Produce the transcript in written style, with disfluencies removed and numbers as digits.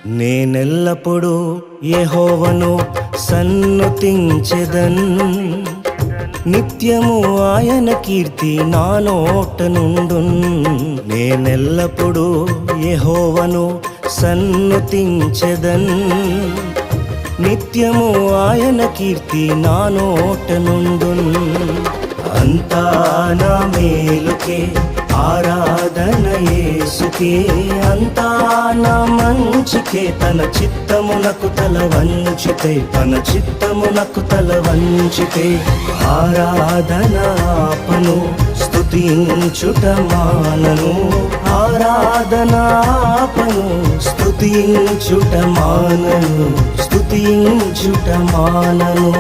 నేనెల్లప్పుడూ యెహోవాను సన్నుతించెదన్, నిత్యము ఆయన కీర్తి నా నోట నుండున్. నేనెల్లప్పుడూ యెహోవాను సన్నుతించెదన్, నిత్యము ఆయన కీర్తి నా నోట నుండున్. అంతా నా మేలుకే ఆరాధన యేసుకే, అంతా నా మంచికే. తన చిత్తమునకు తల వంచితే, తన చిత్తమునకు తల వంచితే ఆరాధన ఆపను, స్తుతించుట మానను. ఆరాధన ఆపను, స్తుతించుట మానను, స్తుతించుట మానను.